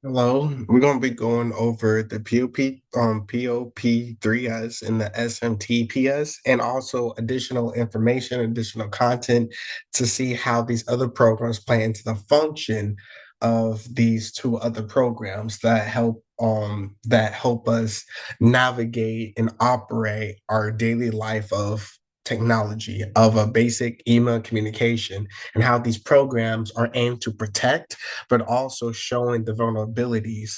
Hello, we're going to be going over the POP3S and the SMTPS, and also additional information, additional content to see how these other programs play into the function of these two other programs that help us navigate and operate our daily life of technology of a basic email communication, and how these programs are aimed to protect but also showing the vulnerabilities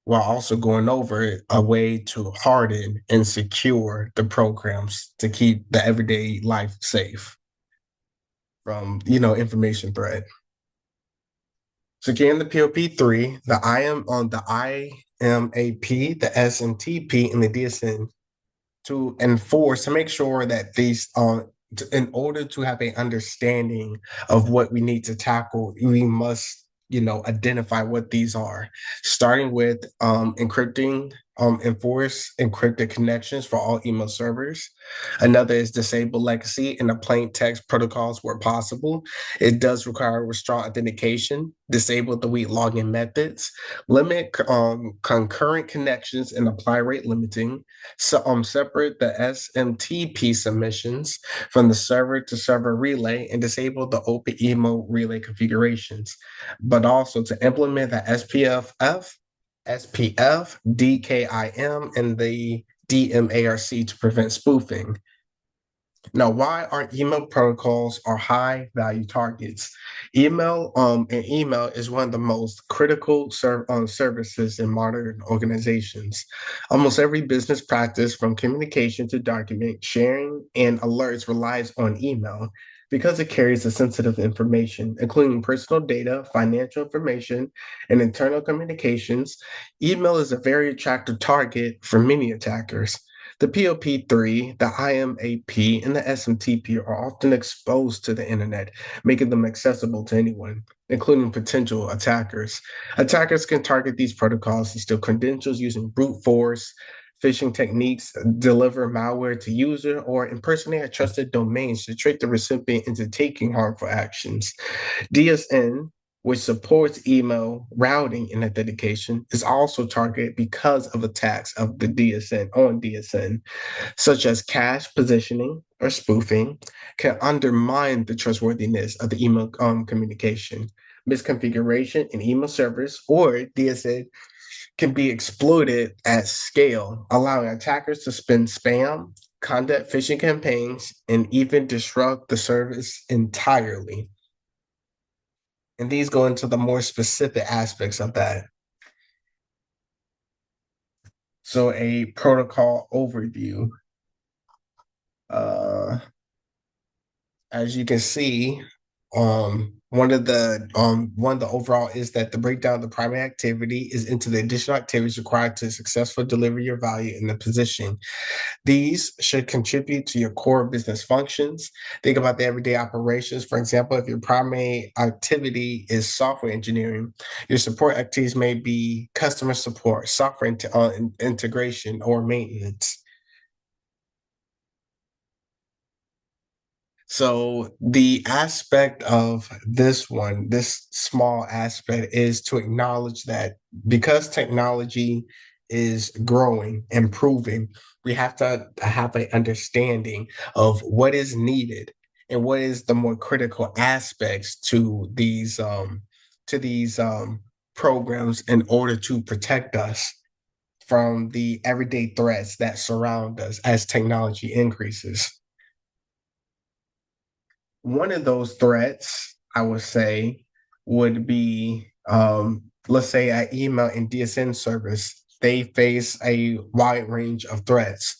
while also going over a way to harden and secure the programs to keep the everyday life safe from, information threat. Securing the POP3, the IM on the IMAP, the SMTP, and the DSN to enforce to make sure that these in order to have an understanding of what we need to tackle, we must identify what these are, starting with encrypting, enforce encrypted connections for all email servers. Another is disable legacy and the plain text protocols where possible. It does require strong authentication, disable the weak login methods, limit concurrent connections and apply rate limiting. So separate the SMTP submissions from the server to server relay and disable the open email relay configurations, but also to implement the SPF, DKIM, and the DMARC to prevent spoofing. Now, why are email protocols are high value targets? Email is one of the most critical services in modern organizations. Almost every business practice, from communication to document sharing and alerts, relies on email because it carries a sensitive information, including personal data, financial information, and internal communications. Email is a very attractive target for many attackers. The POP3, the IMAP, and the SMTP are often exposed to the internet, making them accessible to anyone, including potential attackers. Attackers can target these protocols to steal credentials using brute force, phishing techniques, deliver malware to user, or impersonate trusted domains to trick the recipient into taking harmful actions. DSN, which supports email routing and authentication, is also targeted because of attacks of the DSN, such as cache positioning or spoofing, can undermine the trustworthiness of the email communication. Misconfiguration in email servers or DSN can be exploited at scale, allowing attackers to spin spam, conduct phishing campaigns, and even disrupt the service entirely. And these go into the more specific aspects of that. So, a protocol overview. Uh, as you can see, one of the overall is that the breakdown of the primary activity is into the additional activities required to successfully deliver your value in the position. These should contribute to your core business functions. Think about the everyday operations. For example, if your primary activity is software engineering, your support activities may be customer support, integration, or maintenance. So the aspect of this small aspect, is to acknowledge that because technology is growing, improving, we have to have an understanding of what is needed and what is the more critical aspects to these programs in order to protect us from the everyday threats that surround us as technology increases. One of those threats, I would say, would be, let's say, an email and DSN service. They face a wide range of threats.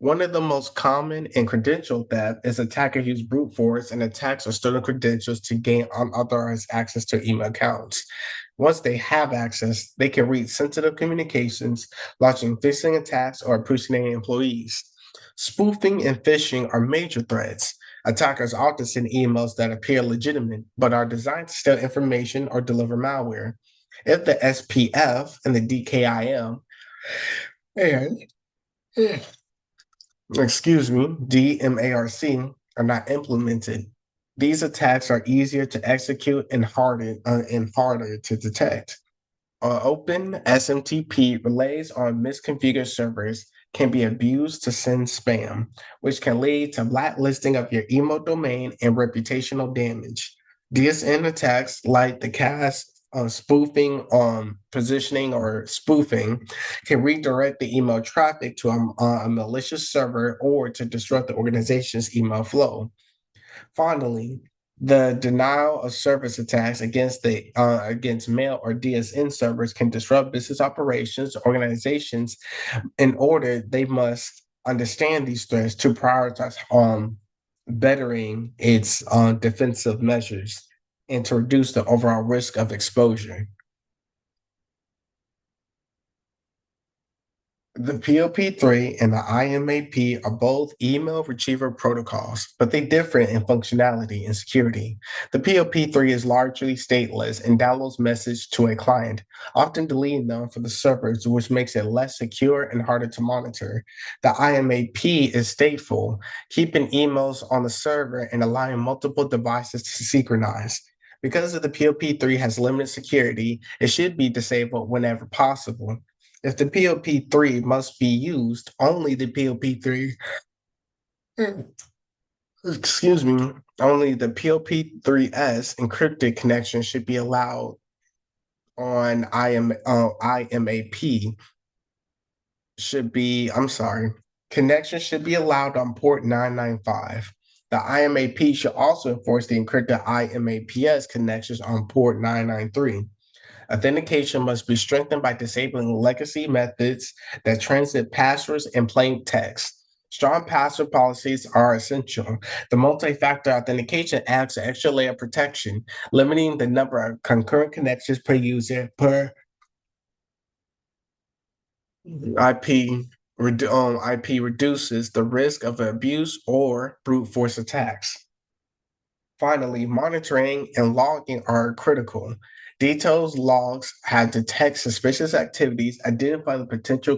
One of the most common in credential theft is attackers use brute force and attacks or stolen credentials to gain unauthorized access to email accounts. Once they have access, they can read sensitive communications, launching phishing attacks or impersonating employees. Spoofing and phishing are major threats. Attackers often send emails that appear legitimate but are designed to steal information or deliver malware. If the SPF and the DKIM and DMARC are not implemented, these attacks are easier to execute and harder to detect. Open SMTP relays on misconfigured servers can be abused to send spam, which can lead to blacklisting of your email domain and reputational damage. DSN attacks like the CAS spoofing, positioning, or spoofing can redirect the email traffic to a malicious server or to disrupt the organization's email flow. Finally, the denial of service attacks against mail or DSN servers can disrupt business operations. Organizations, in order, they must understand these threats to prioritize bettering its defensive measures and to reduce the overall risk of exposure. The POP3 and the IMAP are both email retrieval protocols, but they differ in functionality and security. The POP3 is largely stateless and downloads message to a client, often deleting them for the servers, which makes it less secure and harder to monitor. The IMAP is stateful, keeping emails on the server and allowing multiple devices to synchronize. Because of the POP3 has limited security, it should be disabled whenever possible. If the POP3 must be used, only the POP3, excuse me, only the POP3S encrypted connection should be allowed on IMAP. Connection should be allowed on port 995. The IMAP should also enforce the encrypted IMAPS connections on port 993. Authentication must be strengthened by disabling legacy methods that transit passwords in plain text. Strong password policies are essential. The multi-factor authentication adds an extra layer of protection, limiting the number of concurrent connections per user per IP. IP reduces the risk of abuse or brute force attacks. Finally, monitoring and logging are critical. Details logs have detect suspicious activities, identify the potential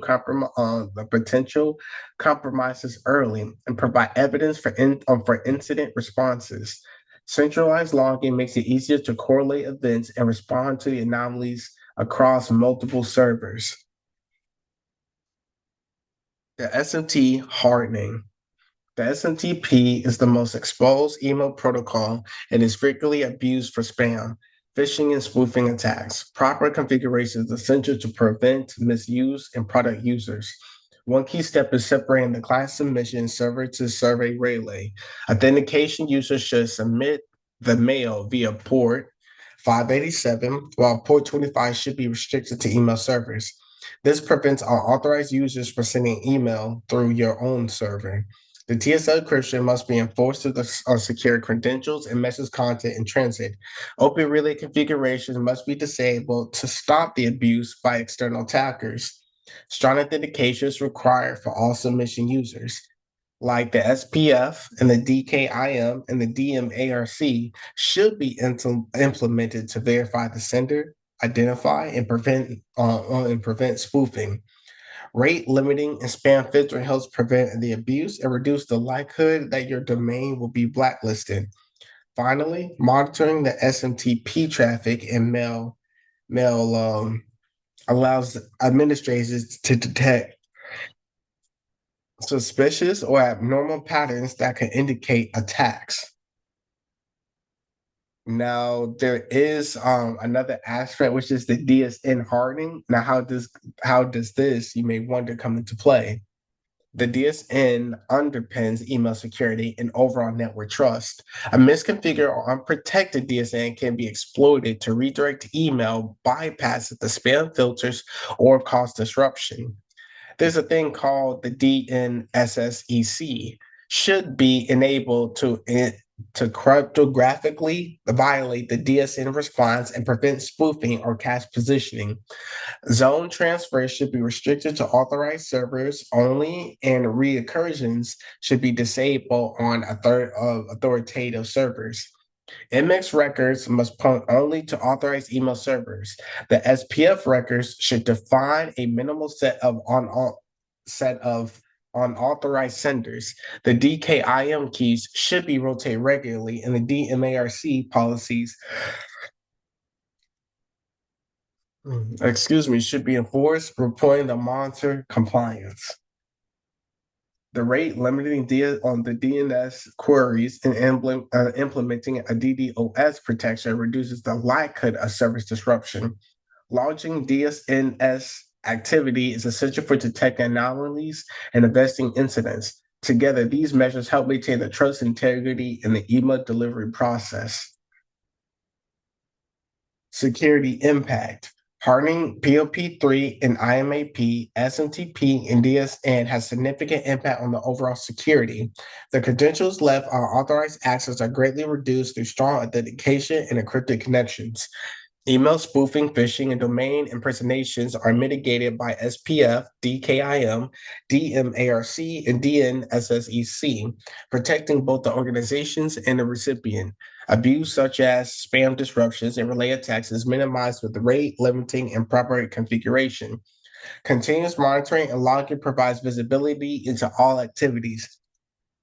compromises early, and provide evidence for incident responses. Centralized logging makes it easier to correlate events and respond to the anomalies across multiple servers. The SMT hardening. The SMTP is the most exposed email protocol and is frequently abused for spam, phishing, and spoofing attacks. Proper configuration is essential to prevent misuse and product users. One key step is separating the client submission server to server relay. Authentication users should submit the mail via port 587, while port 25 should be restricted to email servers. This prevents unauthorized users from sending email through your own server. The TSL encryption must be enforced to secure credentials and message content in transit. Open relay configurations must be disabled to stop the abuse by external attackers. Strong authentication is required for all submission users, like the SPF and the DKIM and the DMARC, should be implemented to verify the sender, identify, and prevent spoofing. Rate limiting and spam filtering helps prevent the abuse and reduce the likelihood that your domain will be blacklisted. Finally, monitoring the SMTP traffic and mail allows administrators to detect suspicious or abnormal patterns that can indicate attacks. Now there is another aspect, which is the DSN hardening. Now, how does this, you may wonder, come into play? The DSN underpins email security and overall network trust. A misconfigured or unprotected DSN can be exploited to redirect email, bypass the spam filters, or cause disruption. There's a thing called the DNSSEC, should be enabled to cryptographically violate the DSN response and prevent spoofing or cache positioning. Zone transfers should be restricted to authorized servers only, and recursions should be disabled on authoritative servers. MX records must point only to authorized email servers. The SPF records should define a minimal set of unauthorized senders. The DKIM keys should be rotated regularly, and the DMARC policies excuse me, should be enforced, reporting to monitor compliance. The rate limiting on the DNS queries and implementing a DDoS protection reduces the likelihood of service disruption. Launching DNS activity is essential for detecting anomalies and investigating incidents. Together, these measures help maintain the trust and integrity in the email delivery process. Security impact. Hardening POP3 and IMAP, SMTP, and DSN has significant impact on the overall security. The credentials left unauthorized access are greatly reduced through strong authentication and encrypted connections. Email spoofing, phishing, and domain impersonations are mitigated by SPF, DKIM, DMARC, and DNSSEC, protecting both the organizations and the recipient. Abuse such as spam disruptions and relay attacks is minimized with rate limiting and proper configuration. Continuous monitoring and logging provides visibility into all activities,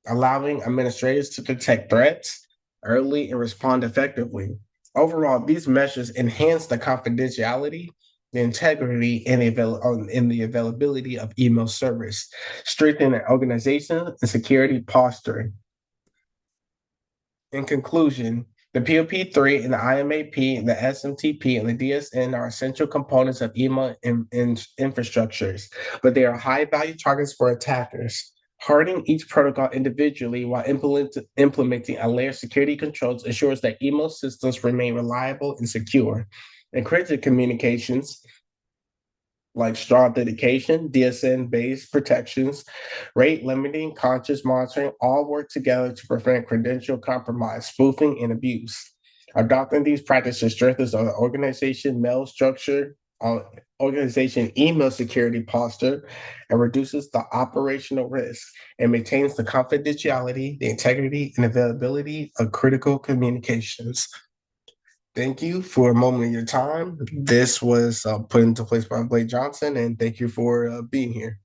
allowing administrators to detect threats early and respond effectively. Overall, these measures enhance the confidentiality, the integrity, and the availability of email service, strengthening organization and security posture. In conclusion, the POP3 and the IMAP, the SMTP, and the DSN are essential components of email infrastructures, but they are high value targets for attackers. Hardening each protocol individually while implementing a layer of security controls ensures that email systems remain reliable and secure. Encrypted communications like strong authentication, DSN-based protections, rate limiting, conscious monitoring, all work together to prevent credential compromise, spoofing, and abuse. Adopting these practices strengthens the organization mail structure, organization email security posture, and reduces the operational risk and maintains the confidentiality, the integrity, and availability of critical communications. Thank you for a moment of your time. This was put into place by Blake Johnson, and thank you for being here.